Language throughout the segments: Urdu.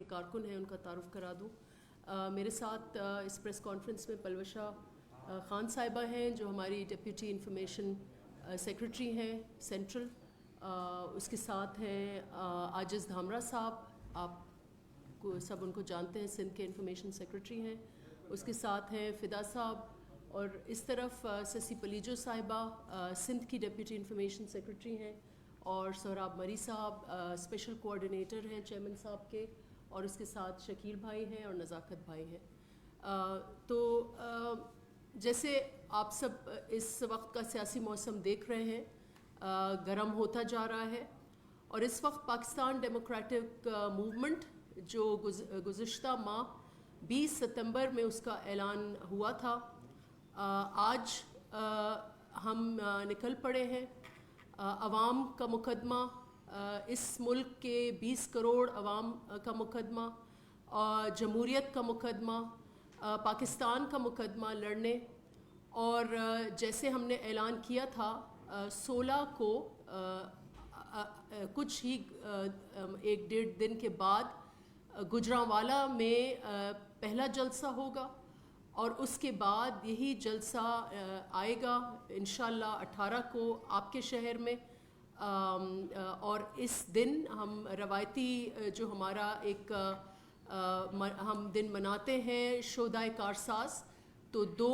کارکن ہیں ان کا تعارف کرا دوں. میرے ساتھ اس پریس کانفرنس میں پلوشہ خان صاحبہ ہیں جو ہماری ڈپٹی انفارمیشن سیکرٹری ہیں سینٹرل. اس کے ساتھ ہیں عاجز دھامرا صاحب, آپ کو سب ان کو جانتے ہیں, سندھ کے انفارمیشن سیکرٹری ہیں. اس کے ساتھ ہیں فدا صاحب, اور اس طرف سسی پلیجو صاحبہ سندھ کی ڈپٹی انفارمیشن سیکرٹری ہیں, اور سہراب مری صاحب اسپیشل کوآرڈینیٹر ہیں چیئرمین صاحب کے, اور اس کے ساتھ شکیل بھائی ہیں اور نزاکت بھائی ہیں. تو جیسے آپ سب اس وقت کا سیاسی موسم دیکھ رہے ہیں, گرم ہوتا جا رہا ہے, اور اس وقت پاکستان ڈیموکریٹک موومنٹ جو گزشتہ ماہ 20 ستمبر میں اس کا اعلان ہوا تھا, آج ہم نکل پڑے ہیں. عوام کا مقدمہ, اس ملک کے 20 کروڑ عوام کا مقدمہ, جمہوریت کا مقدمہ, پاکستان کا مقدمہ لڑنے. اور جیسے ہم نے اعلان کیا تھا 16 کو کچھ ہی 1-1.5 دن کے بعد گوجرانوالا میں پہلا جلسہ ہوگا, اور اس کے بعد یہی جلسہ آئے گا انشاءاللہ 18 کو آپ کے شہر میں. اور اس دن ہم روایتی جو ہمارا ایک ہم دن مناتے ہیں شہدائے کارساز, تو 2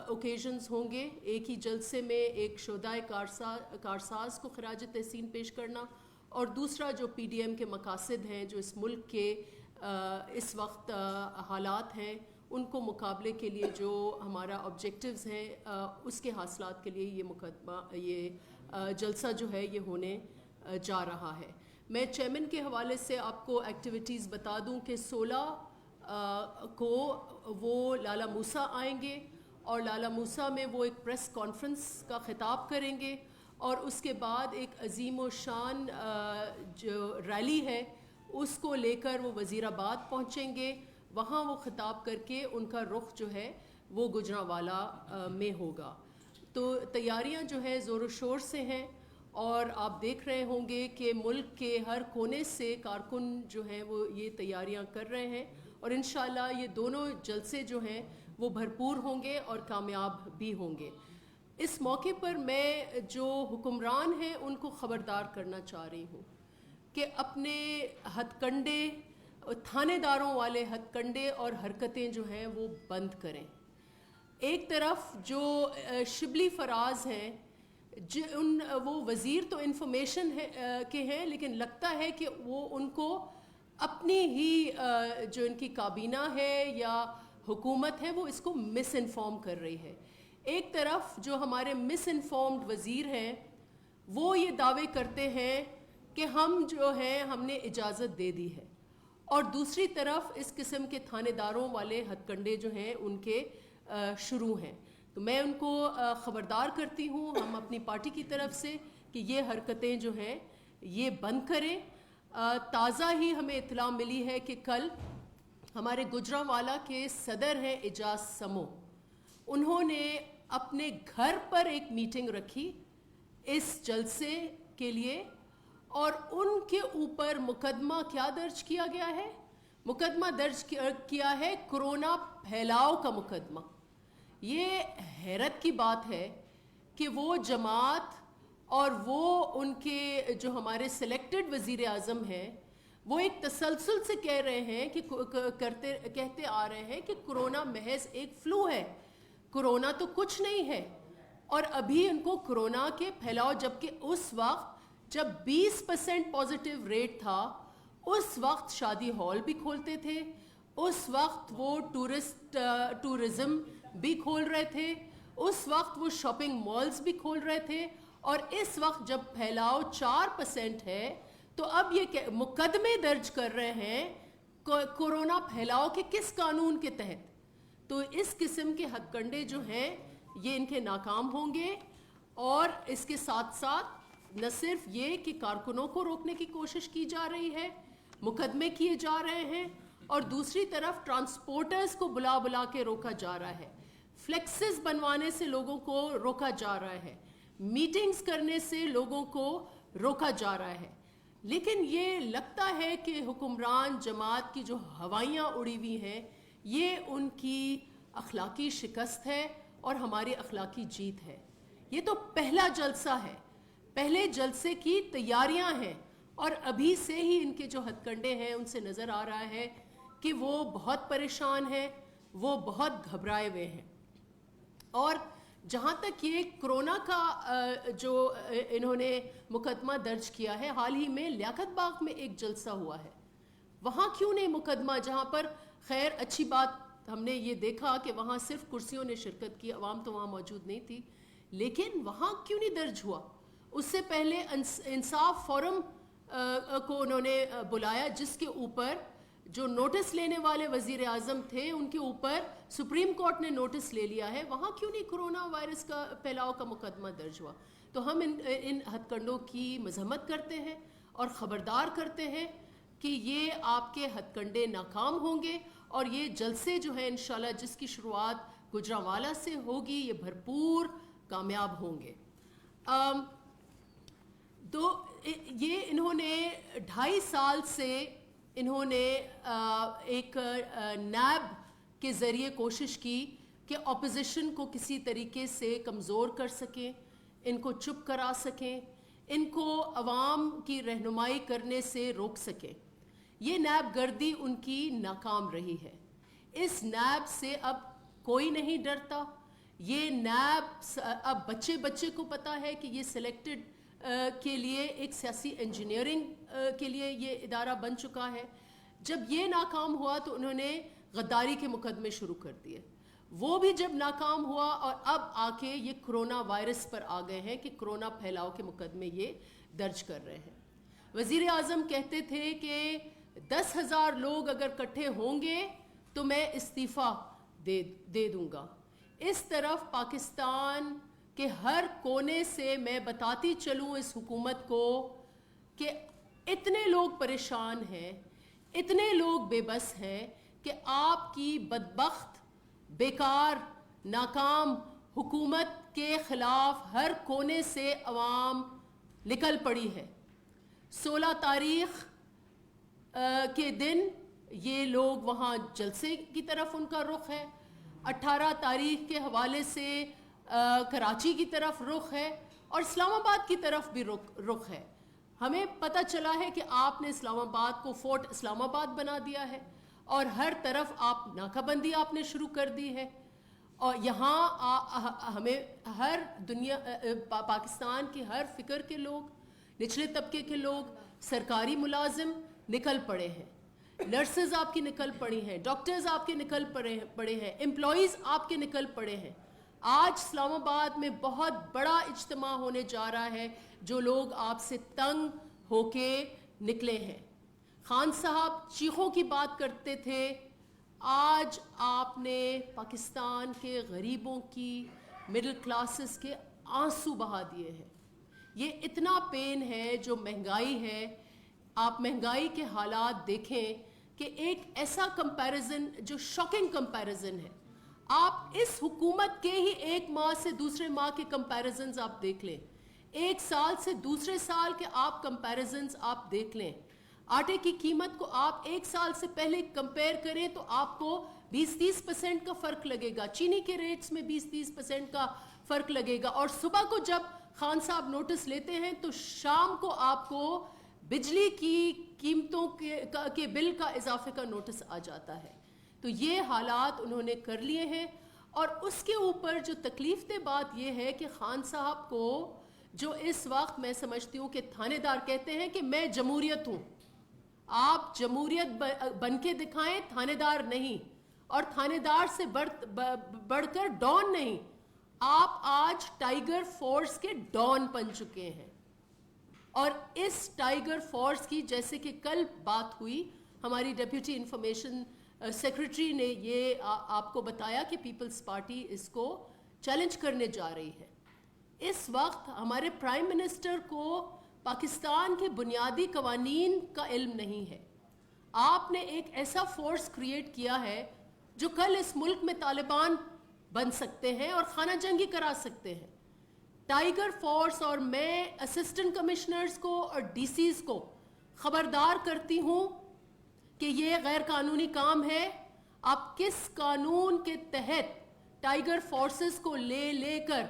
اوکیزنز ہوں گے. ایک ہی جلسے میں ایک شہدائے کارساز کو خراج تحسین پیش کرنا, اور دوسرا جو پی ڈی ایم کے مقاصد ہیں, جو اس ملک کے اس وقت حالات ہیں ان کو مقابلے کے لیے جو ہمارا آبجیکٹیوز ہیں اس کے حاصلات کے لیے یہ مقدمہ, یہ جلسہ جو ہے یہ ہونے جا رہا ہے. میں چیئرمین کے حوالے سے آپ کو ایکٹیویٹیز بتا دوں کہ 16 کو وہ لالا موسیٰ آئیں گے, اور لالا موسیٰ میں وہ ایک پریس کانفرنس کا خطاب کریں گے, اور اس کے بعد ایک عظیم و شان جو ریلی ہے اس کو لے کر وہ وزیر آباد پہنچیں گے. وہاں وہ خطاب کر کے ان کا رخ جو ہے وہ گوجرانوالا میں ہوگا. تو تیاریاں جو ہے زور و شور سے ہیں, اور آپ دیکھ رہے ہوں گے کہ ملک کے ہر کونے سے کارکن جو ہیں وہ یہ تیاریاں کر رہے ہیں, اور انشاءاللہ یہ دونوں جلسے جو ہیں وہ بھرپور ہوں گے اور کامیاب بھی ہوں گے. اس موقع پر میں جو حکمران ہیں ان کو خبردار کرنا چاہ رہی ہوں کہ اپنے ہتھ کنڈے, تھانے داروں والے ہتھ کنڈے اور حرکتیں جو ہیں وہ بند کریں. ایک طرف جو شبلی فراز ہیں, وہ وزیر تو انفارمیشن کے ہیں, لیکن لگتا ہے کہ وہ ان کو اپنی ہی جو ان کی کابینہ ہے یا حکومت ہے وہ اس کو مس انفارم کر رہی ہے. ایک طرف جو ہمارے مس انفارمڈ وزیر ہیں وہ یہ دعوے کرتے ہیں کہ ہم جو ہیں ہم نے اجازت دے دی ہے, اور دوسری طرف اس قسم کے تھانے داروں والے ہتھ کنڈے جو ہیں ان کے شروع ہیں. تو میں ان کو خبردار کرتی ہوں ہم اپنی پارٹی کی طرف سے کہ یہ حرکتیں جو ہیں یہ بند کریں. تازہ ہی ہمیں اطلاع ملی ہے کہ کل ہمارے گوجرانوالا کے صدر ہیں اعجاز سمو, انہوں نے اپنے گھر پر ایک میٹنگ رکھی اس جلسے کے لیے, اور ان کے اوپر مقدمہ کیا درج کیا گیا ہے؟ مقدمہ درج کیا ہے کرونا پھیلاؤ کا مقدمہ. یہ حیرت کی بات ہے کہ وہ جماعت اور وہ ان کے جو ہمارے سلیکٹڈ وزیر اعظم ہیں وہ ایک تسلسل سے کہہ رہے ہیں کہ کہتے آ رہے ہیں کہ کرونا محض ایک فلو ہے, کرونا تو کچھ نہیں ہے. اور ابھی ان کو کرونا کے پھیلاؤ, جبکہ اس وقت جب 20% پازیٹیو ریٹ تھا اس وقت شادی ہال بھی کھولتے تھے, اس وقت وہ ٹورزم بھی کھول رہے تھے, اس وقت وہ شاپنگ مالز بھی کھول رہے تھے. اور اس وقت جب پھیلاؤ 4% ہے تو اب یہ مقدمے درج کر رہے ہیں کورونا پھیلاؤ کے کس قانون کے تحت؟ تو اس قسم کے ہتھ کنڈے جو ہیں یہ ان کے ناکام ہوں گے. اور اس کے ساتھ ساتھ نہ صرف یہ کہ کارکنوں کو روکنے کی کوشش کی جا رہی ہے, مقدمے کیے جا رہے ہیں, اور دوسری طرف ٹرانسپورٹرز کو بلا بلا کے روکا جا رہا ہے, فلیکسز بنوانے سے لوگوں کو روکا جا رہا ہے, میٹنگز کرنے سے لوگوں کو روکا جا رہا ہے. لیکن یہ لگتا ہے کہ حکمران جماعت کی جو ہوائیاں اڑی ہوئی ہیں یہ ان کی اخلاقی شکست ہے اور ہماری اخلاقی جیت ہے. یہ تو پہلا جلسہ ہے, پہلے جلسے کی تیاریاں ہیں, اور ابھی سے ہی ان کے جو ہتھ کنڈے ہیں ان سے نظر آ رہا ہے کہ وہ بہت پریشان ہیں, وہ بہت گھبرائے ہوئے ہیں. اور جہاں تک یہ کرونا کا جو انہوں نے مقدمہ درج کیا ہے, حال ہی میں لیاقت باغ میں ایک جلسہ ہوا ہے, وہاں کیوں نہیں مقدمہ, جہاں پر خیر اچھی بات ہم نے یہ دیکھا کہ وہاں صرف کرسیوں نے شرکت کی, عوام تو وہاں موجود نہیں تھی, لیکن وہاں کیوں نہیں درج ہوا؟ اس سے پہلے انصاف فورم کو انہوں نے بلایا, جس کے اوپر جو نوٹس لینے والے وزیر اعظم تھے ان کے اوپر سپریم کورٹ نے نوٹس لے لیا ہے, وہاں کیوں نہیں کرونا وائرس کا پھیلاؤ کا مقدمہ درج ہوا؟ تو ہم ان ہتھ کنڈوں کی مذمت کرتے ہیں اور خبردار کرتے ہیں کہ یہ آپ کے ہتھ کنڈے ناکام ہوں گے, اور یہ جلسے جو ہیں انشاءاللہ جس کی شروعات گوجرانوالہ سے ہوگی یہ بھرپور کامیاب ہوں گے. تو یہ انہوں نے 2.5 سال سے انہوں نے ایک نیب کے ذریعے کوشش کی کہ اپوزیشن کو کسی طریقے سے کمزور کر سکیں, ان کو چپ کرا سکیں, ان کو عوام کی رہنمائی کرنے سے روک سکیں. یہ نیب گردی ان کی ناکام رہی ہے. اس نیب سے اب کوئی نہیں ڈرتا. یہ نیب اب بچے کو پتا ہے کہ یہ سلیکٹڈ کے لیے ایک سیاسی انجینئرنگ کے لیے یہ ادارہ بن چکا ہے. جب یہ ناکام ہوا تو انہوں نے غداری کے مقدمے شروع کر دیے, وہ بھی جب ناکام ہوا, اور اب آ کے یہ کرونا وائرس پر آ گئے ہیں کہ کرونا پھیلاؤ کے مقدمے یہ درج کر رہے ہیں. وزیر اعظم کہتے تھے کہ 10,000 لوگ اگر اکٹھے ہوں گے تو میں استعفیٰ دے دوں گا. اس طرف پاکستان کہ ہر کونے سے میں بتاتی چلوں اس حکومت کو کہ اتنے لوگ پریشان ہیں, اتنے لوگ بے بس ہیں کہ آپ کی بدبخت, بیکار, ناکام حکومت کے خلاف ہر کونے سے عوام نکل پڑی ہے. 16 تاریخ کے دن یہ لوگ وہاں جلسے کی طرف ان کا رخ ہے, 18 تاریخ کے حوالے سے کراچی کی طرف رخ ہے, اور اسلام آباد کی طرف بھی رخ ہے. ہمیں پتہ چلا ہے کہ آپ نے اسلام آباد کو فورٹ اسلام آباد بنا دیا ہے, اور ہر طرف آپ ناکہ بندی آپ نے شروع کر دی ہے, اور یہاں ہمیں ہر دنیا پاکستان کے ہر فکر کے لوگ, نچلے طبقے کے لوگ, سرکاری ملازم نکل پڑے ہیں, نرسز آپ کی نکل پڑی ہیں, ڈاکٹرز آپ کے نکل پڑے ہیں, امپلائیز آپ کے نکل پڑے ہیں. آج اسلام آباد میں بہت بڑا اجتماع ہونے جا رہا ہے, جو لوگ آپ سے تنگ ہو کے نکلے ہیں. خان صاحب چیخوں کی بات کرتے تھے, آج آپ نے پاکستان کے غریبوں کی, مڈل کلاسز کے آنسو بہا دیے ہیں. یہ اتنا پین ہے جو مہنگائی ہے. آپ مہنگائی کے حالات دیکھیں کہ ایک ایسا کمپیریزن جو شاکنگ کمپیریزن ہے. آپ اس حکومت کے ہی 1 ماہ سے دوسرے ماہ کے کمپیریزنز آپ دیکھ لیں, 1 سال سے دوسرے سال کے آپ کمپیریزنز آپ دیکھ لیں. آٹے کی قیمت کو آپ 1 سال سے پہلے کمپیئر کریں تو آپ کو 20-30% کا فرق لگے گا, چینی کے ریٹس میں 20-30% کا فرق لگے گا. اور صبح کو جب خان صاحب نوٹس لیتے ہیں تو شام کو آپ کو بجلی کی قیمتوں کے بل کا اضافے کا نوٹس آ جاتا ہے. تو یہ حالات انہوں نے کر لیے ہیں. اور اس کے اوپر جو تکلیف دہ بات یہ ہے کہ خان صاحب کو جو اس وقت میں سمجھتی ہوں کہ تھانے دار کہتے ہیں کہ میں جمہوریت ہوں, آپ جمہوریت بن کے دکھائیں, تھانے دار نہیں, اور تھانے دار سے بڑھ کر ڈان نہیں. آپ آج ٹائیگر فورس کے ڈان بن چکے ہیں. اور اس ٹائیگر فورس کی, جیسے کہ کل بات ہوئی, ہماری ڈیپیوٹی انفارمیشن سیکرٹری نے یہ آپ کو بتایا کہ پیپلز پارٹی اس کو چیلنج کرنے جا رہی ہے. اس وقت ہمارے پرائم منسٹر کو پاکستان کے بنیادی قوانین کا علم نہیں ہے. آپ نے ایک ایسا فورس کریٹ کیا ہے جو کل اس ملک میں طالبان بن سکتے ہیں اور خانہ جنگی کرا سکتے ہیں. ٹائیگر فورس, اور میں اسسٹنٹ کمشنرز کو اور ڈی سیز کو خبردار کرتی ہوں کہ یہ غیر قانونی کام ہے. آپ کس قانون کے تحت ٹائیگر فورسز کو لے کر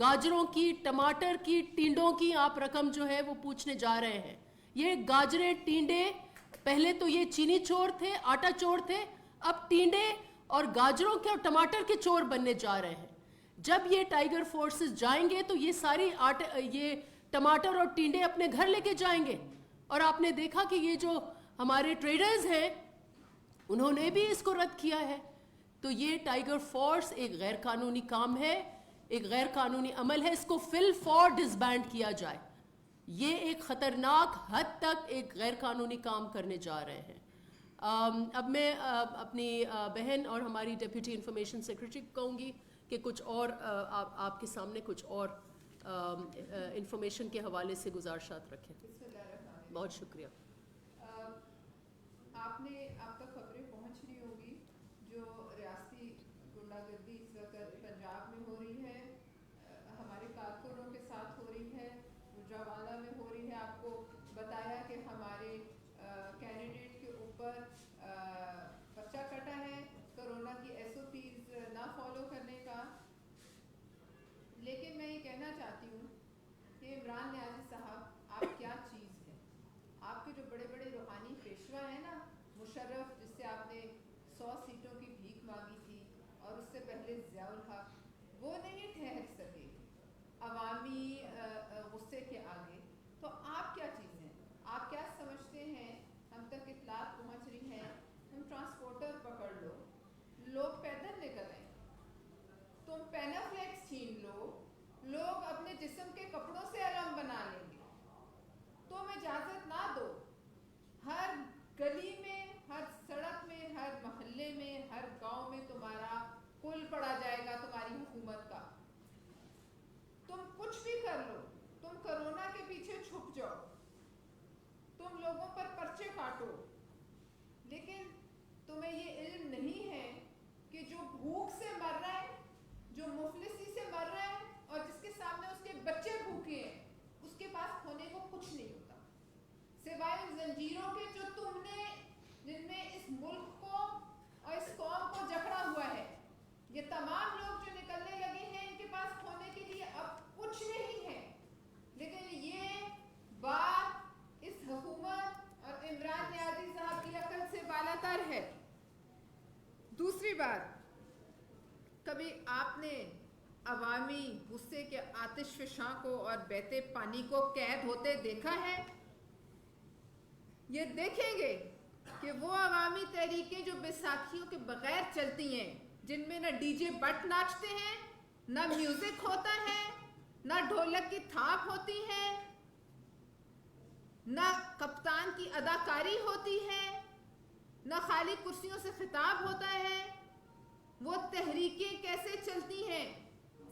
گاجروں کی, ٹماٹر کی, ٹینڈوں کی آپ رقم جو ہے وہ پوچھنے جا رہے ہیں؟ یہ گاجرے, ٹینڈے, پہلے تو یہ چینی چور تھے, آٹا چور تھے, اب ٹینڈے اور گاجروں کے اور ٹماٹر کے چور بننے جا رہے ہیں. جب یہ ٹائیگر فورسز جائیں گے تو یہ ساری یہ ٹماٹر اور ٹینڈے اپنے گھر لے کے جائیں گے. اور آپ نے دیکھا کہ یہ جو ہمارے ٹریڈرز ہیں انہوں نے بھی اس کو رد کیا ہے. تو یہ ٹائیگر فورس ایک غیر قانونی کام ہے, ایک غیر قانونی عمل ہے. اس کو فل فور ڈسبینڈ کیا جائے. یہ ایک خطرناک حد تک ایک غیر قانونی کام کرنے جا رہے ہیں. اب میں اپنی بہن اور ہماری ڈیپیوٹی انفارمیشن سیکریٹری کو کہوں گی کہ کچھ اور آپ کے سامنے کچھ اور انفارمیشن کے حوالے سے گزارشات رکھیں. بہت شکریہ. آپ تک خبریں پہنچ رہی ہوگی جو ریاستی غنڈہ گردی اس وقت پنجاب میں ہو رہی ہے, ہمارے کارکنوں کے ساتھ ہو رہی ہے, گجرانوالہ میں ہو رہی ہے. آپ کو بتایا کہ ہمارے کینڈیڈیٹ کے اوپر پرچہ کٹا ہے کرونا کی SOPs نہ فالو کرنے کا. لیکن میں یہ کہنا چاہتی ہوں کہ عمران نیازی صاحب آپ کیا چیز ہیں. آپ کے جو بڑے بڑے روحانی پیشوا ہیں نا, مشرف جس سے آپ نے 100 سیٹوں کی بھیک مانگی تھی, اور اس سے پہلے ضیاء الحق, وہ نہیں ٹھہر سکے عوامی غصے کے آگے. تو آپ کیا چیز ہیں؟ آپ کیا سمجھتے ہیں؟ ہم تک اطلاعات پہنچ رہی ہیں تم ٹرانسپورٹر پکڑ لو, لوگ پیدل نکل آئیں, تم پینافلیکس چھین لو, لوگ اپنے جسم کے کپڑوں سے علم بنا لیں گے. تم اجازت نہ دو. ہر گلی میں, ہر سڑک میں, ہر محلے میں, ہر گاؤں میں تمہارا پل پڑا جائے گا تمہاری حکومت کا. تم کچھ بھی کر لو, تم کرونا کے پیچھے چھپ جاؤ, تم لوگوں پر پرچے کاٹو, لیکن تمہیں یہ علم نہیں ہے کہ جو بھوک سے مر رہا ہے, جو مفلسی سے مر رہا ہے, اور جس کے سامنے اس کے بچے بھوکے ہیں, اس کے پاس کھونے کو کچھ نہیں ہوتا سوائے ان زنجیروں کے جو تم نے, جن میں اس ملک کو اور اس قوم کو جکڑا ہوا ہے. یہ تمام لوگ جو نکلنے لگے ہیں, ان کے پاس کھونے کے لیے اب کچھ نہیں ہے. لیکن یہ بات اس حکومت اور عمران نیازی صاحب کی عقل سے بالاتر ہے. دوسری بات, کبھی آپ نے عوامی غصے کے آتش فشاں کو اور بہتے پانی کو قید ہوتے دیکھا ہے؟ یہ دیکھیں گے کہ وہ عوامی تحریکیں جو بیساکھیوں کے بغیر چلتی ہیں, جن میں نہ ڈی جے بٹ ناچتے ہیں, نہ میوزک ہوتا ہے, نہ ڈھولک کی تھاپ ہوتی ہے, نہ کپتان کی اداکاری ہوتی ہے, نہ خالی کرسیوں سے خطاب ہوتا ہے. وہ تحریکیں کیسے چلتی ہیں؟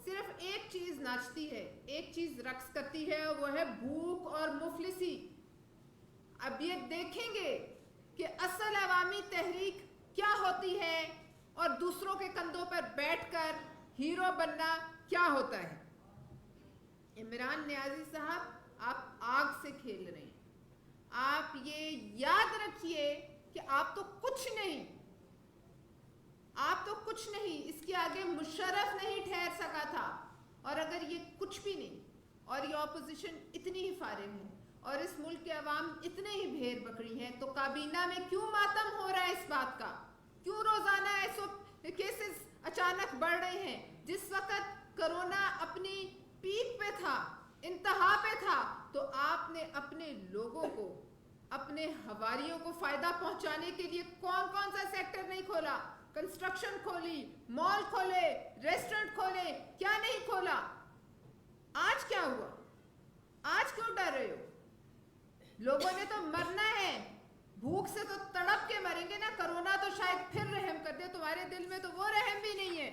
صرف ایک چیز ناچتی ہے, ایک چیز رقص کرتی ہے, وہ ہے بھوک اور مفلسی. اب یہ دیکھیں گے کہ اصل عوامی تحریک کیا ہوتی ہے اور دوسروں کے کندھوں پر بیٹھ کر ہیرو بننا کیا ہوتا ہے. عمران نیازی صاحب, آپ آگ سے کھیل رہے ہیں. آپ یہ یاد رکھیے کہ آپ تو کچھ نہیں, آپ تو کچھ نہیں. اس کے آگے مشرف نہیں ٹھہر سکا تھا. اور اگر یہ کچھ بھی نہیں, اور یہ اپوزیشن اتنی ہی فارغ ہے, اور اس ملک کے عوام اتنے ہی بھیڑ بکری ہیں, تو کابینہ میں کیوں ماتم ہو رہا ہے اس بات کا؟ کیوں روزانہ ایسو کیسز اچانک بڑھ رہے ہیں؟ جس وقت کرونا اپنی پیک پہ تھا, انتہا پہ تھا, تو آپ نے اپنے لوگوں کو, اپنے حواریوں کو فائدہ پہنچانے کے لیے کون کون سا سیکٹر نہیں کھولا؟ کنسٹرکشن کھولی, مال کھولے, ریسٹورنٹ کھولے, کیا نہیں کھولا؟ آج کیا ہوا؟ آج کیوں ڈر رہے ہو؟ لوگوں نے تو مرنا ہے, بھوک سے تو تڑپ کے مریں گے نا. کرونا تو شاید پھر رحم کر دے, تمہارے دل میں تو وہ رحم بھی نہیں ہے.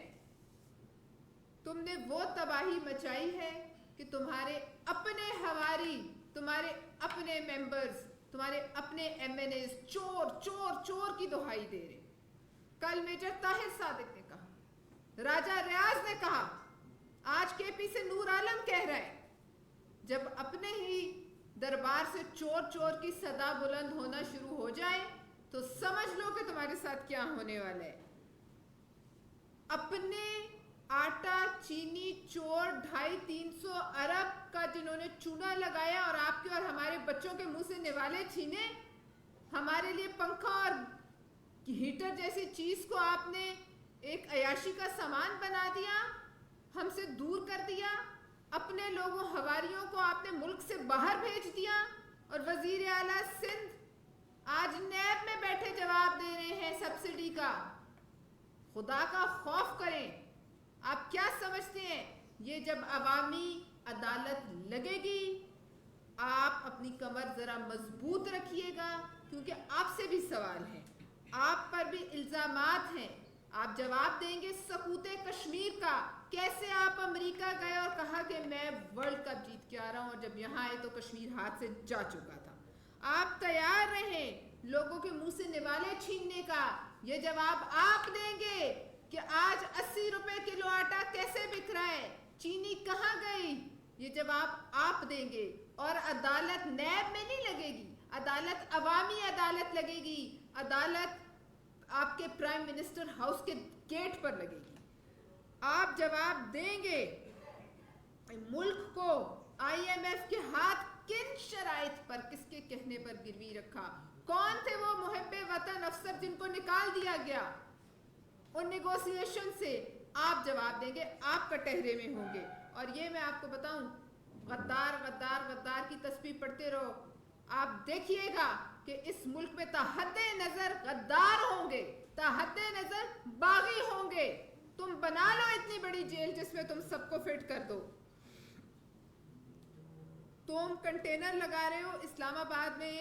تم نے وہ تباہی مچائی ہے کہ تمہارے اپنے حواری, تمہارے اپنے ممبرز, تمہارے اپنے MNAs چور چور چور کی دہائی دے رہے. کل میجر طاہر صادق نے کہا, راجہ ریاض نے کہا, آج KP سے نور عالم کہہ رہا ہے. جب اپنے ہی دربار سے چور چور کی صدا بلند ہونا شروع ہو جائے تو سمجھ لو کہ تمہارے ساتھ کیا ہونے والا ہے. اپنے آٹا چینی چور 250-300 ارب کا جنہوں نے چونا لگایا اور آپ کے اور ہمارے بچوں کے منہ سے نوالے چھینے, ہمارے لیے پنکھا اور ہیٹر جیسی چیز کو آپ نے ایک عیاشی کا سامان بنا دیا, ہم سے دور کر دیا, اپنے لوگوں ہواریوں کو آپ نے ملک سے باہر بھیج دیا, اور وزیر اعلیٰ سندھ آج نیب میں بیٹھے جواب دے رہے ہیں سبسڈی کا. خدا کا خوف کریں. آپ کیا سمجھتے ہیں یہ جب عوامی عدالت لگے گی, آپ اپنی کمر ذرا مضبوط رکھیے گا, کیونکہ آپ سے بھی سوال ہے, آپ پر بھی الزامات ہیں. آپ جواب دیں گے سقوط کشمیر کا, کیسے آپ امریکہ گئے اور کہا کہ میں ورلڈ کپ جیت کے آ رہا ہوں, اور جب یہاں آئے تو کشمیر ہاتھ سے جا چکا تھا. آپ تیار رہیں لوگوں کے منہ سے نوالے چھیننے کا. یہ جواب آپ دیں گے کہ آج 80 روپے کلو آٹا کیسے بک رہا ہے, چینی کہاں گئی, یہ جواب آپ دیں گے. اور عدالت نیب میں نہیں لگے گی, عدالت عوامی عدالت لگے گی, عدالت آپ کے پرائم منسٹر ہاؤس کے گیٹ پر لگے گی. آپ جواب دیں گے ملک کو آئی ایم ایف کے ہاتھ کن شرائط پر کس کے کہنے پر گروی رکھا, کون تھے وہ محب وطن افسر جن کو نکال دیا گیا ان نیگوسیشن سے. آپ جواب دیں گے, آپ کٹہرے میں ہوں گے. اور یہ میں آپ کو بتاؤں, غدار غدار غدار کی تسبیح پڑھتے رہو, آپ دیکھیے گا کہ اس ملک میں تا حد نظر غدار ہوں گے, تا حد نظر باغی ہوں گے. تم بنا لو اتنی بڑی جیل جس میں تم سب کو فٹ کر دو. تم کنٹینر لگا رہے ہو اسلام آباد میں.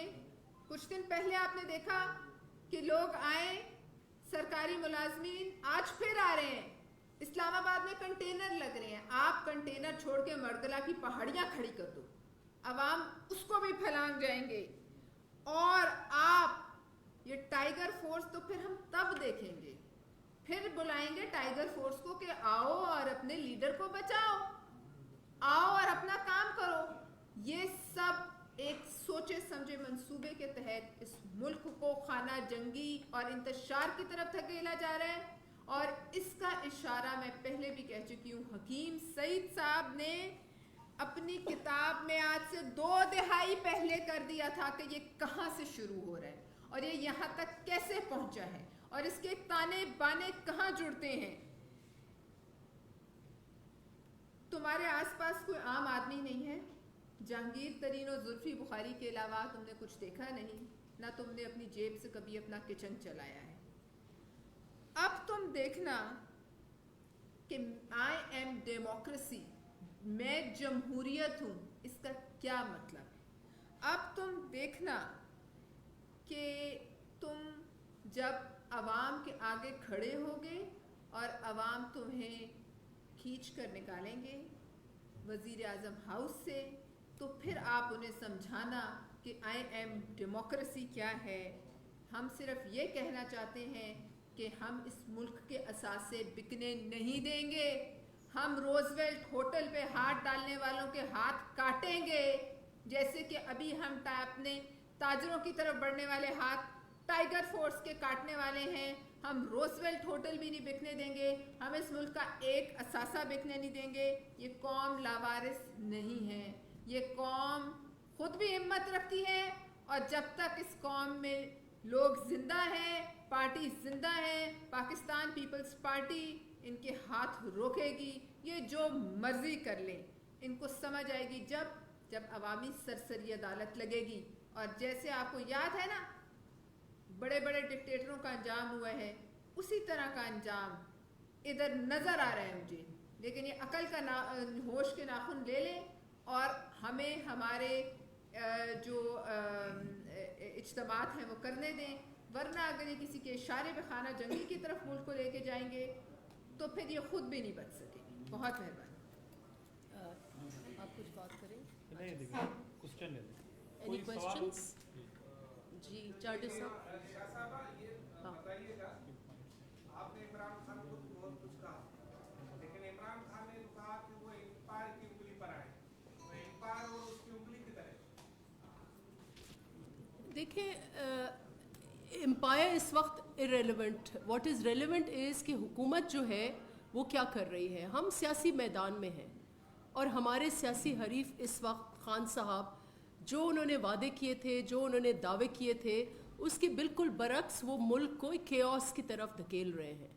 کچھ دن پہلے آپ نے دیکھا کہ لوگ آئے, سرکاری ملازمین آج پھر آ رہے ہیں, اسلام آباد میں کنٹینر لگ رہے ہیں. آپ کنٹینر چھوڑ کے مرگلا کی پہاڑیاں کھڑی کر دو, عوام اس کو بھی پھلانگ جائیں گے. اور آپ یہ ٹائیگر فورس تو پھر ہم تب دیکھیں گے, پھر بلائیں گے ٹائیگر فورس کو کہ آؤ اور اپنے لیڈر کو بچاؤ, آؤ اور اپنا کام کرو. یہ سب ایک سوچے سمجھے منصوبے کے تحت اس ملک کو خانہ جنگی اور انتشار کی طرف دھکیلا جا رہا ہے. اور اس کا اشارہ میں پہلے بھی کہہ چکی ہوں, حکیم سعید صاحب نے اپنی کتاب میں آج سے 2 دہائی پہلے کر دیا تھا کہ یہ کہاں سے شروع ہو رہا ہے اور یہ یہاں تک کیسے پہنچا ہے اور اس کے تانے بانے کہاں جڑتے ہیں. تمہارے آس پاس کوئی عام آدمی نہیں ہے, جہانگیر ترین اور زلفی بخاری کے علاوہ تم نے کچھ دیکھا نہیں, نہ تم نے اپنی جیب سے کبھی اپنا کچن چلایا ہے. اب تم دیکھنا کہ آئی ایم ڈیموکریسی, میں جمہوریت ہوں, اس کا کیا مطلب ہے. اب تم دیکھنا کہ تم جب عوام کے آگے کھڑے ہوگے اور عوام تمہیں کھینچ کر نکالیں گے وزیر اعظم ہاؤس سے, تو پھر آپ انہیں سمجھانا کہ آئی ایم ڈیموکریسی کیا ہے. ہم صرف یہ کہنا چاہتے ہیں کہ ہم اس ملک کے اثاثے بکنے نہیں دیں گے. ہم روزویلٹ ہوٹل پہ ہاتھ ڈالنے والوں کے ہاتھ کاٹیں گے, جیسے کہ ابھی ہم اپنے تاجروں کی طرف بڑھنے والے ہاتھ ٹائیگر فورس کے کاٹنے والے ہیں. ہم روزویلٹ ہوٹل بھی نہیں بکنے دیں گے, ہم اس ملک کا ایک اثاثہ بکنے نہیں دیں گے. یہ قوم لاوارث نہیں ہے, یہ قوم خود بھی ہمت رکھتی ہے, اور جب تک اس قوم میں لوگ زندہ ہیں, پارٹی زندہ ہے, پاکستان پیپلز پارٹی ان کے ہاتھ روکے گی. یہ جو مرضی کر لیں, ان کو سمجھ آئے گی جب عوامی سرسری عدالت لگے گی. اور جیسے آپ کو یاد ہے نا بڑے بڑے ڈکٹیٹروں کا انجام ہوا ہے, اسی طرح کا انجام ادھر نظر آ رہا ہے مجھے. لیکن یہ عقل کا ہوش کے ناخن لے لیں اور ہمیں ہمارے جو اجتماعات ہیں وہ کرنے دیں, ورنہ اگر یہ کسی کے اشارے پہ خانہ جنگی کی طرف ملک کو لے کے جائیں گے تو پھر یہ خود بھی نہیں بچ سکیں گے. بہت مہربانی. آپ کچھ بات کریں؟ کوسچن لے لیں. Any questions? جی چارٹر صاحب. شاہ صاحبہ یہ بتائیے گا, آپ نے عمران خان کو بہت کچھ کہا, لیکن عمران خان نے کہا کہ وہ امپائر کی انگلی پر آئے, وہ امپائر اور اس کی انگلی کی طرح دیکھیں امپائر اس وقت irrelevant. واٹ از ریلیونٹ از کہ حکومت جو ہے وہ کیا کر رہی ہے. ہم سیاسی میدان میں ہیں اور ہمارے سیاسی حریف اس وقت خان صاحب جو انہوں نے وعدے کیے تھے, جو انہوں نے دعوے کیے تھے, اس کے بالکل برعکس وہ ملک کو کیوس کی طرف دھکیل رہے ہیں.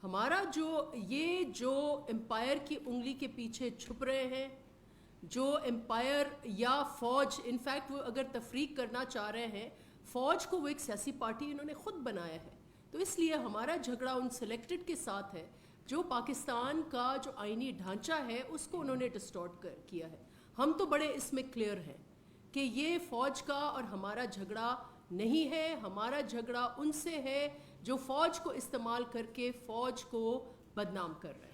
ہمارا جو امپائر کی انگلی کے پیچھے چھپ رہے ہیں, جو امپائر یا فوج, انفیکٹ وہ اگر تفریق کرنا چاہ رہے ہیں, فوج کو وہ ایک سیاسی پارٹی انہوں نے خود بنایا ہے. تو اس لیے ہمارا جھگڑا ان سلیکٹڈ کے ساتھ ہے جو پاکستان کا جو آئینی ڈھانچہ ہے اس کو انہوں نے ڈسٹارٹ کیا ہے. ہم تو بڑے اس میں کلیئر ہیں کہ یہ فوج کا اور ہمارا جھگڑا نہیں ہے. ہمارا جھگڑا ان سے ہے جو فوج کو استعمال کر کے فوج کو بدنام کر رہے ہیں.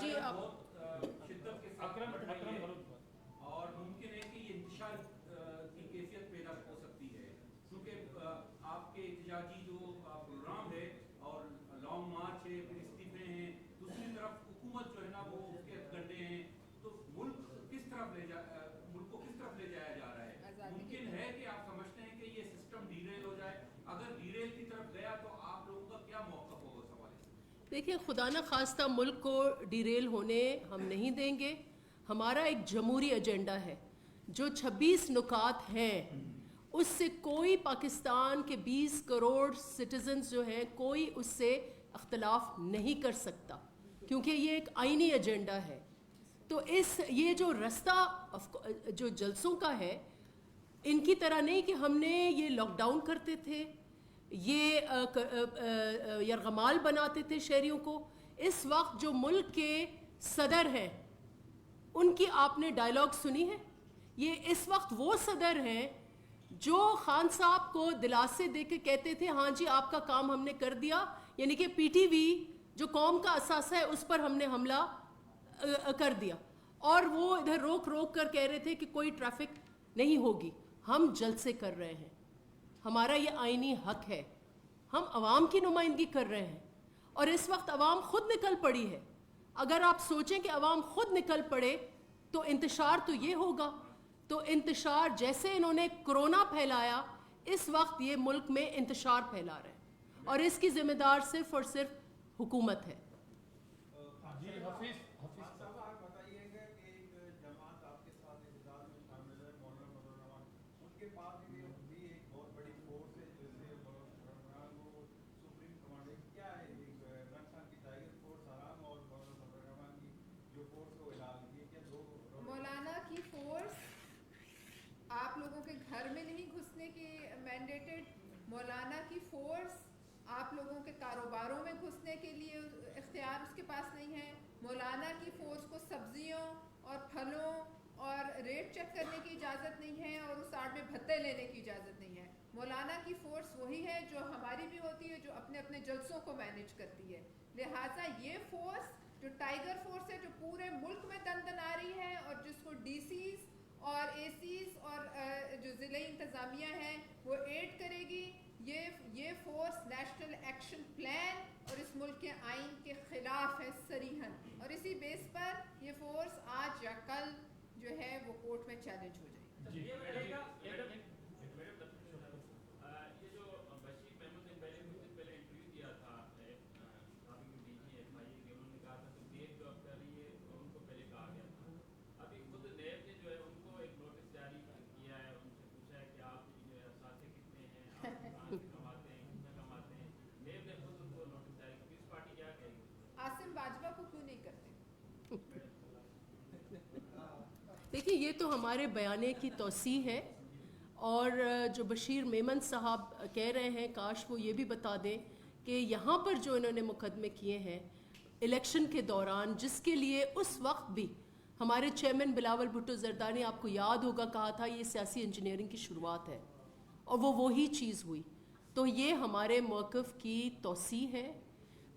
جی اب شدت کے ساتھ بڑھ رہی ہے اور ممکن ہے کہ یہ انتشار کی کیفیت پیدا ہو سکتی ہے, کیونکہ آپ کے احتجاجی جو پروگرام ہے اور لانگ مارچ ہے, پھر استعفے ہیں, دوسری طرف حکومت جو ہے نا وہ اس کے گڈھے ہیں, تو ملک کو کس طرف لے جایا جا رہا ہے. ممکن ہے کہ آپ سمجھتے ہیں کہ یہ سسٹم ڈیریل ہو جائے. اگر ڈیریل کی طرف گیا تو آپ لوگوں کا کیا موقف ہوگا اس حوالے سے؟ دیکھیں, خدا نہ خواستہ ملک کو ڈیریل ہونے ہم نہیں دیں گے. ہمارا ایک جمہوری ایجنڈا ہے. جو 26 نکات ہیں اس سے کوئی پاکستان کے 20 کروڑ سٹیزنز جو ہیں کوئی اس سے اختلاف نہیں کر سکتا, کیونکہ یہ ایک آئینی ایجنڈا ہے. تو یہ جو رستہ جو جلسوں کا ہے, ان کی طرح نہیں کہ ہم نے یہ لاک ڈاؤن کرتے تھے, یہ یرغمال بناتے تھے شہریوں کو. اس وقت جو ملک کے صدر ہیں ان کی آپ نے ڈائلاگ سنی ہے. یہ اس وقت وہ صدر ہیں جو خان صاحب کو دلاسے دے کے کہتے تھے ہاں جی آپ کا کام ہم نے کر دیا, یعنی کہ پی ٹی وی جو قوم کا اثاثہ ہے اس پر ہم نے حملہ کر دیا, اور وہ ادھر روک کر کہہ رہے تھے کہ کوئی ٹریفک نہیں ہوگی. ہم جلسے کر رہے ہیں, ہمارا یہ آئینی حق ہے, ہم عوام کی نمائندگی کر رہے ہیں, اور اس وقت عوام خود نکل پڑی ہے. اگر آپ سوچیں کہ عوام خود نکل پڑے تو انتشار تو یہ ہوگا. تو انتشار جیسے انہوں نے کرونا پھیلایا, اس وقت یہ ملک میں انتشار پھیلا رہے ہیں, اور اس کی ذمہ دار صرف اور صرف حکومت ہے. مولانا کی فورس آپ لوگوں کے گھر میں نہیں گھسنے کی مینڈیٹڈ. مولانا کی فورس آپ لوگوں کے کاروباروں میں گھسنے کے لیے اختیار اس کے پاس نہیں ہے. مولانا کی فورس کو سبزیوں اور پھلوں اور ریٹ چیک کرنے کی اجازت نہیں ہے, اور اس آڑ میں بھتے لینے کی اجازت نہیں ہے. مولانا کی فورس وہی ہے جو ہماری بھی ہوتی ہے, جو اپنے اپنے جلسوں کو مینیج کرتی ہے. لہٰذا یہ فورس جو ٹائیگر فورس ہے جو پورے ملک میں دن آ رہی ہے, اور جس کو ڈی سیز اور اے سیز اور جو ضلعی انتظامیہ ہیں وہ ایڈ کرے گی, یہ فورس نیشنل ایکشن پلان اور اس ملک کے آئین کے خلاف ہے صریحاً, اور اسی بیس پر یہ فورس آج یا کل جو ہے وہ کورٹ میں چیلنج ہو جائے گی. دیکھیے, یہ تو ہمارے بیانے کی توسیع ہے, اور جو بشیر میمن صاحب کہہ رہے ہیں کاش وہ یہ بھی بتا دیں کہ یہاں پر جو انہوں نے مقدمے کیے ہیں الیکشن کے دوران, جس کے لیے اس وقت بھی ہمارے چیئرمین بلاول بھٹو زرداری آپ کو یاد ہوگا کہا تھا یہ سیاسی انجینئرنگ کی شروعات ہے, اور وہ وہی چیز ہوئی. تو یہ ہمارے موقف کی توسیع ہے.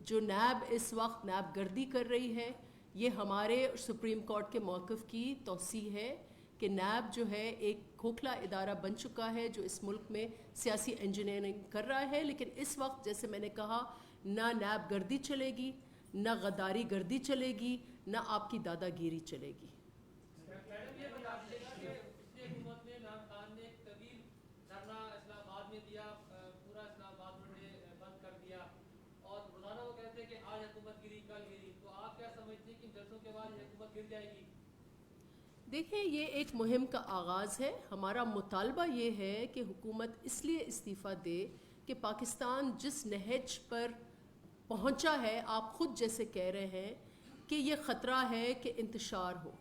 جو نیب اس وقت نیب گردی کر رہی ہے, یہ ہمارے سپریم کورٹ کے موقف کی توسیع ہے کہ نیب جو ہے ایک کھوکھلا ادارہ بن چکا ہے جو اس ملک میں سیاسی انجینئرنگ کر رہا ہے. لیکن اس وقت جیسے میں نے کہا, نہ نیب گردی چلے گی, نہ غداری گردی چلے گی, نہ آپ کی دادا گیری چلے گی. آج حکومت گری کل گری, تو آپ کیا سمجھتے ہیں کہ جلسوں کے بعد یہ حکومت گر جائے گی؟ دیکھیں یہ ایک مہم کا آغاز ہے. ہمارا مطالبہ یہ ہے کہ حکومت اس لیے استعفیٰ دے کہ پاکستان جس نہج پر پہنچا ہے, آپ خود جیسے کہہ رہے ہیں کہ یہ خطرہ ہے کہ انتشار ہو.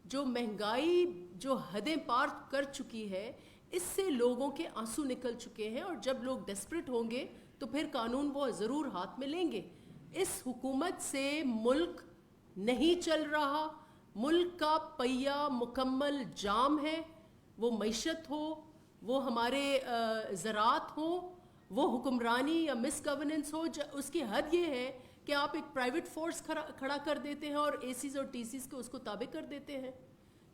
جو مہنگائی جو حدیں پار کر چکی ہے, اس سے لوگوں کے آنسو نکل چکے ہیں, اور جب لوگ ڈیسپریٹ ہوں گے تو پھر قانون وہ ضرور ہاتھ میں لیں گے. اس حکومت سے ملک نہیں چل رہا. ملک کا پہیہ مکمل جام ہے. وہ معیشت ہو, وہ ہمارے زراعت ہو, وہ حکمرانی یا مس گورننس ہو, اس کی حد یہ ہے کہ آپ ایک پرائیویٹ فورس کھڑا کر دیتے ہیں اور اے سیز اور ٹی سیز کو اس کو تابع کر دیتے ہیں.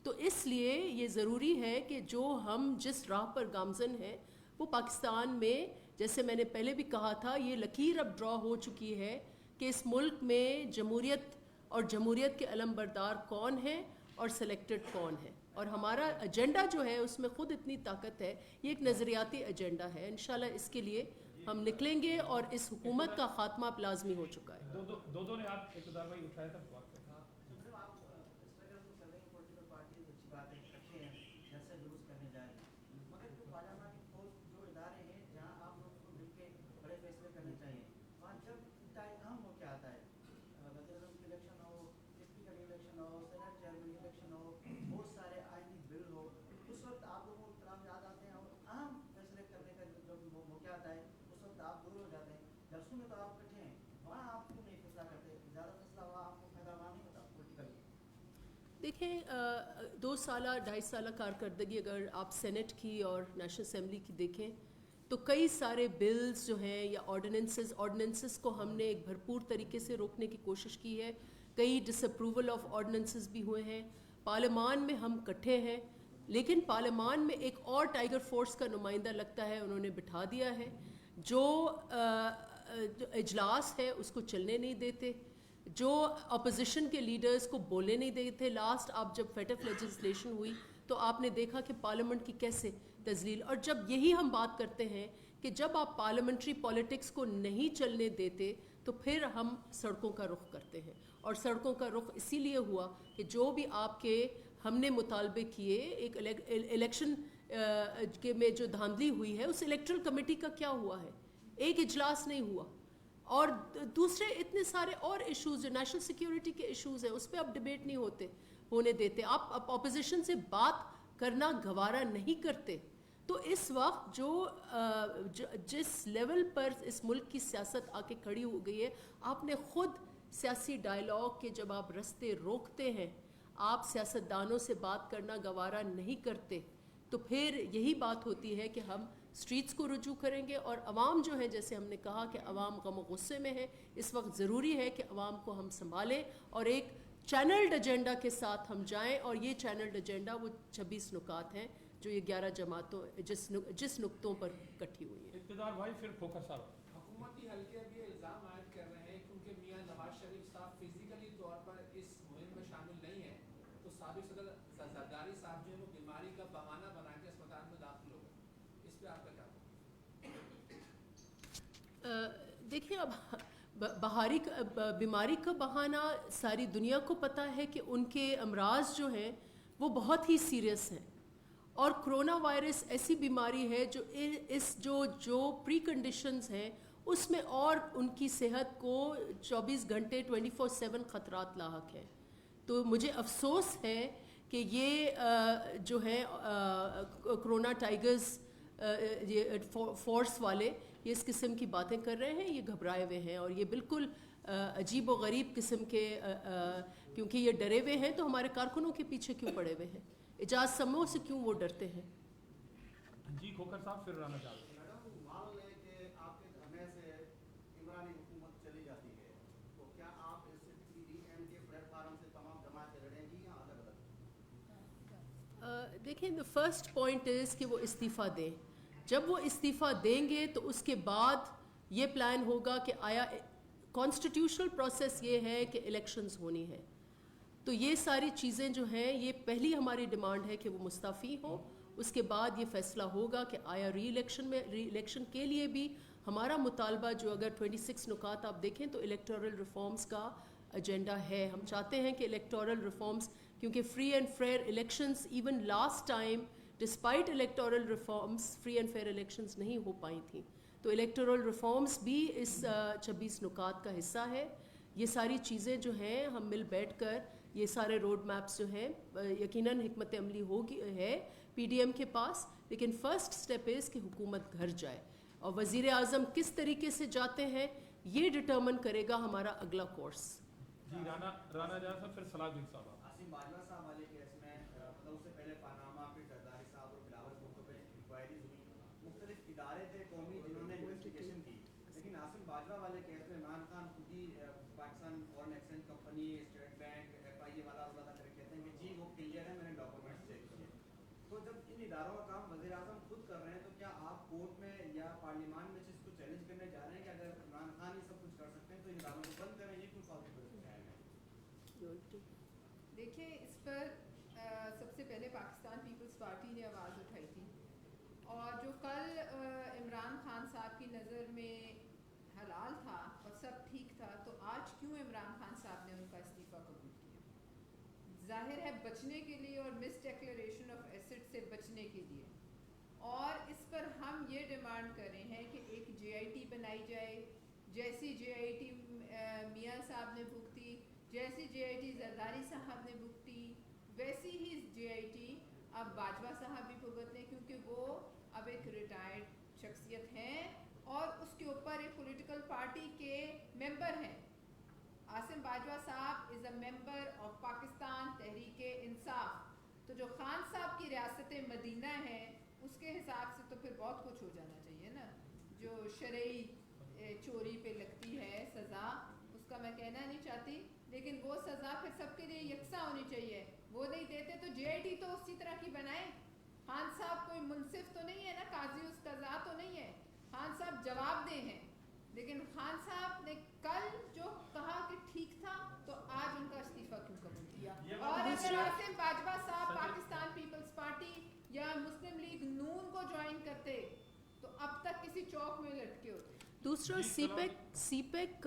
تو اس لیے یہ ضروری ہے کہ جو ہم جس راہ پر گامزن ہیں وہ پاکستان میں, جیسے میں نے پہلے بھی کہا تھا, یہ لکیر اب ڈرا ہو چکی ہے کہ اس ملک میں جمہوریت اور جمہوریت کے علم بردار کون ہیں اور سلیکٹڈ کون ہیں. اور ہمارا ایجنڈا جو ہے اس میں خود اتنی طاقت ہے, یہ ایک نظریاتی ایجنڈا ہے. انشاءاللہ اس کے لیے ہم نکلیں گے اور اس حکومت کا خاتمہ اب لازمی ہو چکا ہے. دو نے آپ اقتدار بھائی اٹھایا تھا بات کر دیکھیں 2 سالہ 2.5 سالہ کارکردگی اگر آپ سینٹ کی اور نیشنل اسمبلی کی دیکھیں تو کئی سارے بلز جو ہیں یا آرڈیننسز کو ہم نے ایک بھرپور طریقے سے روکنے کی کوشش کی ہے. کئی ڈس اپروول آف آرڈیننسز بھی ہوئے ہیں. پارلیمان میں ہم کٹھے ہیں, لیکن پارلیمان میں ایک اور ٹائیگر فورس کا نمائندہ لگتا ہے انہوں نے بٹھا دیا ہے, جو اجلاس ہے اس کو چلنے نہیں دیتے, جو اپوزیشن کے لیڈرز کو بولنے نہیں دیتے. لاسٹ آپ جب فیٹ آف لیجسلیشن ہوئی تو آپ نے دیکھا کہ پارلیمنٹ کی کیسے تذلیل. اور جب یہی ہم بات کرتے ہیں کہ جب آپ پارلیمنٹری پالیٹکس کو نہیں چلنے دیتے تو پھر ہم سڑکوں کا رخ کرتے ہیں. اور سڑکوں کا رخ اسی لیے ہوا کہ جو بھی آپ کے ہم نے مطالبے کیے, ایک الیکشن میں جو دھاندلی ہوئی ہے اس الیکٹرل کمیٹی کا کیا ہوا ہے, ایک اجلاس نہیں ہوا. اور دوسرے اتنے سارے اور ایشوز جو نیشنل سیکیورٹی کے ایشوز ہیں اس پہ اب ڈبیٹ نہیں ہونے دیتے. آپ اپوزیشن سے بات کرنا گوارا نہیں کرتے. تو اس وقت جس لیول پر اس ملک کی سیاست آ کے کھڑی ہو گئی ہے, آپ نے خود سیاسی ڈائلاگ کے جب آپ رستے روکتے ہیں, آپ سیاستدانوں سے بات کرنا گوارا نہیں کرتے, تو پھر یہی بات ہوتی ہے کہ ہم اسٹریٹس کو رجوع کریں گے. اور عوام جو ہے, جیسے ہم نے کہا کہ عوام غم و غصے میں ہے, اس وقت ضروری ہے کہ عوام کو ہم سنبھالیں اور ایک چینلڈ ایجنڈا کے ساتھ ہم جائیں. اور یہ چینلڈ ایجنڈا وہ 26 نکات ہیں جو یہ 11 جماعتوں جس نقطوں پر اکٹھی ہوئی ہیں. اقتدار بھائی پھر کھوکھر صاحب. حکومتی حلقے اب یہ الزام عائد کر رہے ہیں کیونکہ میاں نواز شریف صاحب فزیکلی طور پر اس مہم میں شامل نہیں ہیں, تو سابق صدر زرداری صاحب جو ہے وہ بیماری کا بہانہ بنا کے اسپتال میں داخل ہو گئے. اس پہ آپ کا کیا؟ دیکھیں اب بیماری کا بہانہ ساری دنیا کو پتہ ہے کہ ان کے امراض جو ہیں وہ بہت ہی سیریس ہیں. اور کرونا وائرس ایسی بیماری ہے جو پری کنڈیشنز ہیں اس میں اور ان کی صحت کو 24 گھنٹے 24/7 خطرات لاحق ہیں. تو مجھے افسوس ہے کہ یہ جو ہے کرونا ٹائیگرز یہ فورس والے یہ اس قسم کی باتیں کر رہے ہیں, یہ گھبرائے ہوئے ہیں. اور یہ بالکل عجیب و غریب قسم کے, کیونکہ یہ ڈرے ہوئے ہیں تو ہمارے کارکنوں کے پیچھے کیوں پڑے ہوئے ہیں, اجاز سموں سے کیوں وہ ڈرتے ہیں. جی کھوکھر صاحب پھر رانا چاہتے ہیں. مان لیں کہ آپ کے دھرنے سے عمرانی حکومت چلی جاتی ہے تو کیا آپ اس پی ڈی ایم کے پلیٹ فارم سے تمام جماعتیں لڑیں گی یا الگ الگ؟ دیکھیں the first point is کہ وہ استعفیٰ دیں. جب وہ استعفیٰ دیں گے تو اس کے بعد یہ پلان ہوگا کہ آیا کانسٹیٹیوشنل پروسیس یہ ہے کہ الیکشنز ہونی ہے. تو یہ ساری چیزیں جو ہیں یہ پہلی ہماری ڈیمانڈ ہے کہ وہ مستعفی ہوں. اس کے بعد یہ فیصلہ ہوگا کہ آیا ری الیکشن کے لیے بھی ہمارا مطالبہ جو اگر 26 نکات آپ دیکھیں تو الیکٹورل ریفارمز کا ایجنڈا ہے. ہم چاہتے ہیں کہ الیکٹورل ریفارمز, کیونکہ free and fair elections even last time despite electoral reforms free and fair elections نہیں ہو پائی تھیں. تو الیکٹورل ریفارمز بھی اس 26 نکات کا حصہ ہے. یہ ساری چیزیں جو ہیں ہم مل بیٹھ کر یہ سارے روڈ میپس جو ہیں یقیناً حکمت عملی ہوگی ہے پی ڈی ایم کے پاس, لیکن فرسٹ سٹیپ از کہ حکومت گھر جائے, اور وزیر اعظم کس طریقے سے جاتے ہیں یہ ڈٹرمن کرے گا ہمارا اگلا کورس. جی رانا جان صاحب, پھر سلاح الدین صاحب. عاصم باجوہ صاحب والے کیس میں مطلب اس سے پہلے پاناما, پھر زرداری صاحب اور بلاول بھٹو پہ انکوائریز ہوئی, مختلف ادارے تھے قومی جنہوں نے انویسٹیگیشن کی, لیکن عاصم باجوہ والے کیس میں عمران خان خود ہی Pakistan foreign exchange company, State Bank, F I A والا کر کہتے ہیں کہ جی وہ کلیئر ہے, میں نے ڈاکومنٹس چیک کیے. تو جب ان اداروں کا کام وزیر اعظم خود کر رہے ہیں تو کیا آپ کورٹ میں یا پارلیمان میں اس کو چیلنج کرنے جا رہے ہیں کہ اگر عمران خان یہ سب کچھ کر سکتے ہیں تو ان اداروں کو بند کریں, یہ کیوں فالتو دیکھیں اس پر سب سے پہلے پاکستان پیپلز پارٹی نے آواز اٹھائی تھی, اور جو کل عمران خان صاحب کی نظر میں حلال تھا اور سب ٹھیک تھا, تو آج کیوں عمران خان صاحب نے ان کا استعفیٰ قبول کیا؟ ظاہر ہے بچنے کے لیے اور مس ڈیکلیریشن آف ایسٹ سے بچنے کے لیے. اور اس پر ہم یہ ڈیمانڈ کر رہے ہیں کہ ایک جے آئی ٹی بنائی جائے, جیسی جے آئی ٹی میاں صاحب نے بھگتی, جیسی جے آئی ٹی زرداری صاحب نے بھگتی, ویسی ہی جے آئی ٹی اب باجوہ صاحب بھی بھگت لیں, کیونکہ وہ اب ایک ریٹائرڈ شخصیت ہیں اور اس کے اوپر ایک پولیٹیکل پارٹی کے ممبر ہیں. عاصم باجوہ صاحب از اے ممبر آف پاکستان تحریک انصاف. تو جو خان صاحب کی ریاست مدینہ ہے اس کے حساب سے تو پھر بہت کچھ ہو جانا چاہیے نا. جو شرعی چوری پہ لگتی ہے سزا, اس کا میں کہنا نہیں چاہتی, لیکن وہ سزا پھر سب کے لیے یکساں ہونی چاہیے. وہ نہیں دیتے تو جے آئی ٹی تو اسی طرح کی بنائے. خان صاحب کوئی منصف تو نہیں ہے نا, قاضی اس قضا تو نہیں ہے. خان صاحب جواب دہ ہیں, لیکن خان صاحب نے کل جو کہا کہ ٹھیک تھا تو آج ان کا استعفیٰ کیوں قبول کیا؟ اور اگر عاصم باجوہ صاحب پاکستان پیپلز پارٹی یا مسلم لیگ نون کو جوائن کرتے تو اب تک کسی چوک میں لٹکے ہوتے. دوسرا سی پیک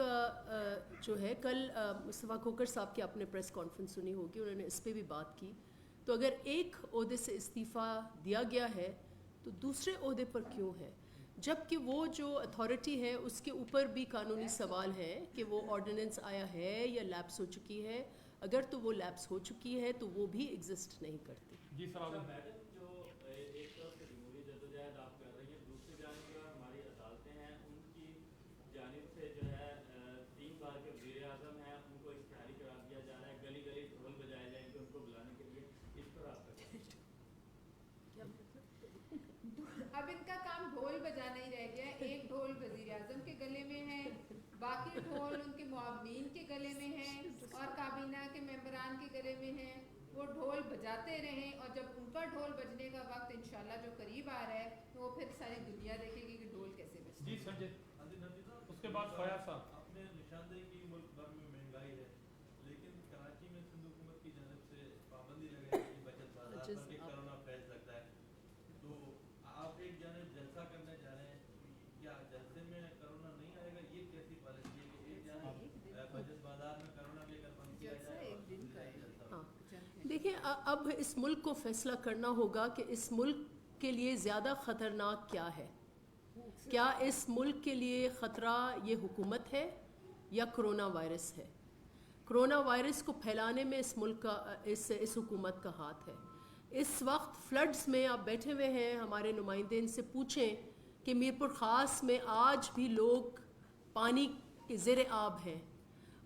جو ہے, کل مصطفیٰ کھوکھر صاحب کی آپ نے پریس کانفرنس سنی ہوگی, انہوں نے اس پہ بھی بات کی. تو اگر ایک عہدے سے استعفیٰ دیا گیا ہے تو دوسرے عہدے پر کیوں ہے, جب کہ وہ جو اتھارٹی ہے اس کے اوپر بھی قانونی سوال ہے کہ وہ آرڈیننس آیا ہے یا لیپس ہو چکی ہے. اگر تو وہ لیپس ہو چکی ہے تو وہ بھی ایگزسٹ نہیں کرتی. جی سلام. اب ان کا کام ڈھول بجانا ہی رہ گیا. ایک ڈھول وزیر اعظم کے گلے میں ہے, باقی ڈھول ان کے معاونین کے گلے میں ہیں اور کابینہ کے ممبران کے گلے میں ہیں. وہ ڈھول بجاتے رہیں, اور جب ان کا ڈھول بجنے کا وقت انشاءاللہ جو قریب آ رہا ہے تو وہ پھر ساری دنیا دیکھے گی کہ ڈھول کیسے بجتا ہے. جی سنجے, اس کے بعد فیاض صاحب. آپ نے نشاندہی کی ملک بھر میں مہنگائی ہے, لیکن کراچی میں سندھ حکومت کی جانب سے پابندی لگائی گئی بچت بازار پر کہ کرونا پھیل سکتا ہے. تو آپ ایک جانب جلسہ کرنے جا رہے ہیں, کیا جلسے میں کرونا نہیں آئے گا؟ یہ کیسی پالیسی ہے کہ ایک جانب بچت بازار میں کرونا لے کر بند کیا جائے؟ دیکھیں, اب اس ملک کو فیصلہ کرنا ہوگا کہ اس ملک کے لیے زیادہ خطرناک کیا ہے. کیا اس ملک کے لیے خطرہ یہ حکومت ہے یا کرونا وائرس ہے؟ کرونا وائرس کو پھیلانے میں اس ملک کا اس حکومت کا ہاتھ ہے. اس وقت فلڈز میں آپ بیٹھے ہوئے ہیں, ہمارے نمائندے ان سے پوچھیں کہ میرپور خاص میں آج بھی لوگ پانی کے زیر آب ہیں.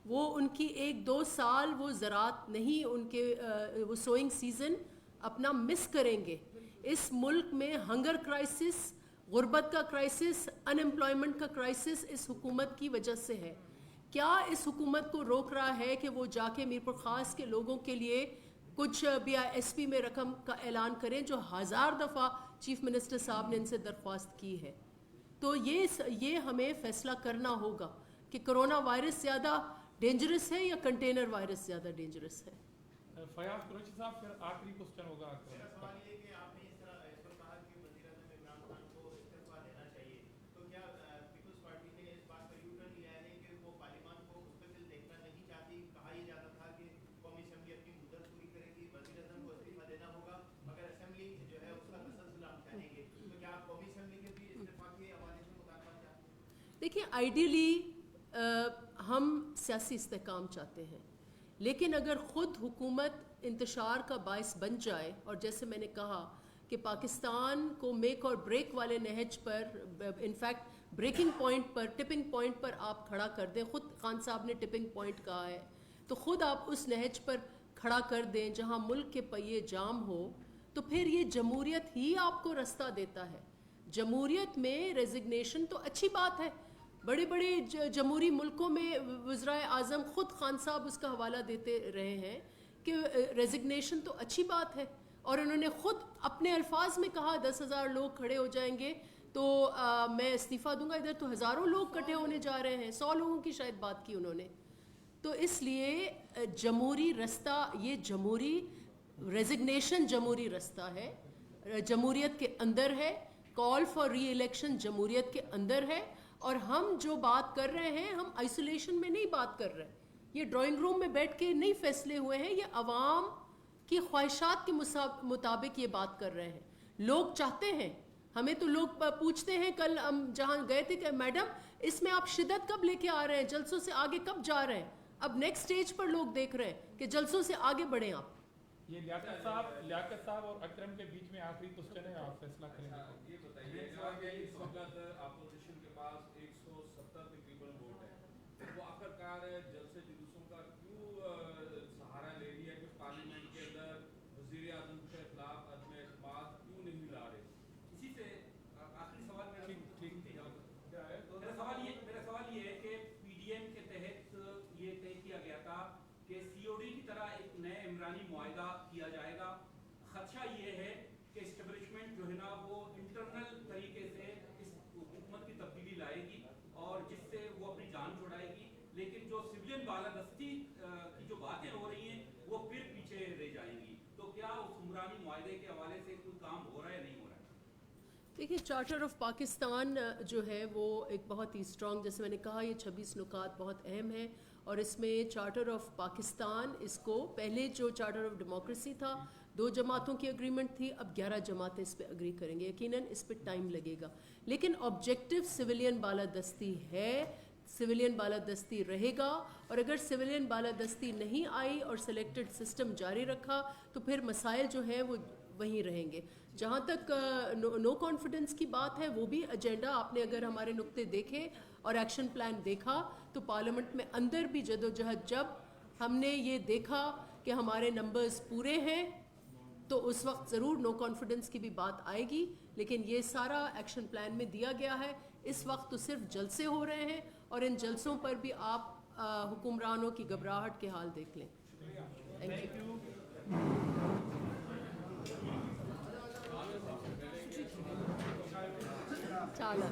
وہ ان کی 1-2 سال وہ زراعت نہیں, ان کے وہ سوئنگ سیزن اپنا مس کریں گے. اس ملک میں ہنگر کرائسس, غربت کا کرائسس, ان امپلائمنٹ کا کرائسس اس حکومت کی وجہ سے ہے. کیا اس حکومت کو روک رہا ہے کہ وہ جا کے میرپور خاص کے لوگوں کے لیے کچھ بی آئی ایس پی میں رقم کا اعلان کریں, جو 1000 دفعہ چیف منسٹر صاحب نے ان سے درخواست کی ہے؟ تو یہ ہمیں فیصلہ کرنا ہوگا کہ کرونا وائرس زیادہ ڈینجرس ہے یا کنٹینر وائرس زیادہ ڈینجرس ہے. فیاض قریشی صاحب, پھر آخری کوسچن ہوگا. میرا سوال یہ کہ آپ نے اس طرح کہا کہ وزیر اعظم عمران خان کو استعفیٰ دینا چاہیے, تو کیا دیکھیں آئیڈیلی ہم سیاسی استحکام چاہتے ہیں، لیکن اگر خود حکومت انتشار کا باعث بن جائے، اور جیسے میں نے کہا کہ پاکستان کو میک اور بریک والے نہج پر، انفیکٹ بریکنگ پوائنٹ پر، ٹپنگ پوائنٹ پر آپ کھڑا کر دیں، خود خان صاحب نے ٹپنگ پوائنٹ کہا ہے، تو خود آپ اس نہج پر کھڑا کر دیں جہاں ملک کے پہیے جام ہو، تو پھر یہ جمہوریت ہی آپ کو رستہ دیتا ہے۔ جمہوریت میں ریزگنیشن تو اچھی بات ہے، بڑے بڑے جمہوری ملکوں میں وزرائے اعظم خود خان صاحب اس کا حوالہ دیتے رہے ہیں کہ ریزگنیشن تو اچھی بات ہے، اور انہوں نے خود اپنے الفاظ میں کہا 10,000 لوگ کھڑے ہو جائیں گے تو میں استعفیٰ دوں گا۔ ادھر تو ہزاروں لوگ کٹھے ہونے جا رہے ہیں، 100 لوگوں کی شاید بات کی انہوں نے۔ تو اس لیے جمہوری رستہ، یہ جمہوری ریزگنیشن جمہوری رستہ ہے، جمہوریت کے اندر ہے، کال فار ری الیکشن جمہوریت کے اندر ہے، اور ہم جو بات کر رہے ہیں ہم آئسولیشن میں نہیں بات کر رہے، یہ ڈرائنگ روم میں بیٹھ کے نہیں فیصلے ہوئے ہیں، یہ عوام کی خواہشات کے مطابق یہ بات کر رہے ہیں۔ لوگ چاہتے ہیں، ہمیں تو لوگ پوچھتے ہیں، کل ہم جہاں گئے تھے کہ میڈم اس میں آپ شدت کب لے کے آ رہے ہیں، جلسوں سے آگے کب جا رہے ہیں؟ اب نیکسٹ سٹیج پر لوگ دیکھ رہے ہیں کہ جلسوں سے آگے بڑھیں آپ۔ یہ لیاقت صاحب اور اکرم کے بیچ میں آخری کوسچن ہے، آپ فیصلہ کریں گے۔ یہ بتائیے کہ اس وقت اپوزیشن کے پاس 170 تقریباً ووٹ ہے، وہ آخرکار جلسے جلوسوں کا کیوں سہارا لے لیا کہ پارلیمنٹ کے اندر وزیر اعظم کے خلاف عدم اعتماد کیوں نہیں لا رہے؟ اسی سے آخری سوال میرا سوال یہ ہے کہ پی ڈی ایم کے تحت یہ طے کیا گیا تھا کہ سی او ڈی کی طرح ایک نئے عمرانی معاہدہ کیا جائے گا۔ خدشہ یہ ہے کہ اسٹیبلشمنٹ جو ہے نا وہ انٹرنل طریقے سے اس حکومت کی تبدیلی لائے گی اور جس سے وہ اپنی جان چھڑائے گی، لیکن جو سویلین بالادستی کی جو باتیں ہو رہی ہیں وہ پھر پیچھے رہ جائیں گی۔ تو کیا اس عمرانی معاہدے کے حوالے سے کوئی کام ہو رہا ہے یا نہیں ہو رہا ہے؟ دیکھیے چارٹر آف پاکستان جو ہے وہ ایک بہت ہی اسٹرانگ، جیسے میں نے کہا یہ 26 نکات بہت اہم ہیں، اور اس میں چارٹر آف پاکستان، اس کو پہلے جو چارٹر آف ڈیموکریسی تھا 2 جماعتوں کی اگریمنٹ تھی، اب 11 جماعتیں اس پہ اگری کریں گے، یقیناً اس پہ ٹائم لگے گا، لیکن آبجیکٹو سویلین بالادستی ہے، سویلین بالادستی رہے گا، اور اگر سویلین بالادستی نہیں آئی اور سلیکٹڈ سسٹم جاری رکھا تو پھر مسائل جو ہیں وہ وہیں رہیں گے۔ جہاں تک نو کانفیڈنس کی بات ہے، وہ بھی ایجنڈا آپ نے اگر ہمارے نقطے دیکھے اور ایکشن پلان دیکھا تو پارلیمنٹ میں اندر بھی جدوجہد، جب ہم نے یہ دیکھا کہ ہمارے نمبرز پورے ہیں تو اس وقت ضرور نو کانفیڈنس کی بھی بات آئے گی، لیکن یہ سارا ایکشن پلان میں دیا گیا ہے۔ اس وقت تو صرف جلسے ہو رہے ہیں، اور ان جلسوں پر بھی آپ حکمرانوں کی گھبراہٹ کے حال دیکھ لیں۔ Thank you. چالو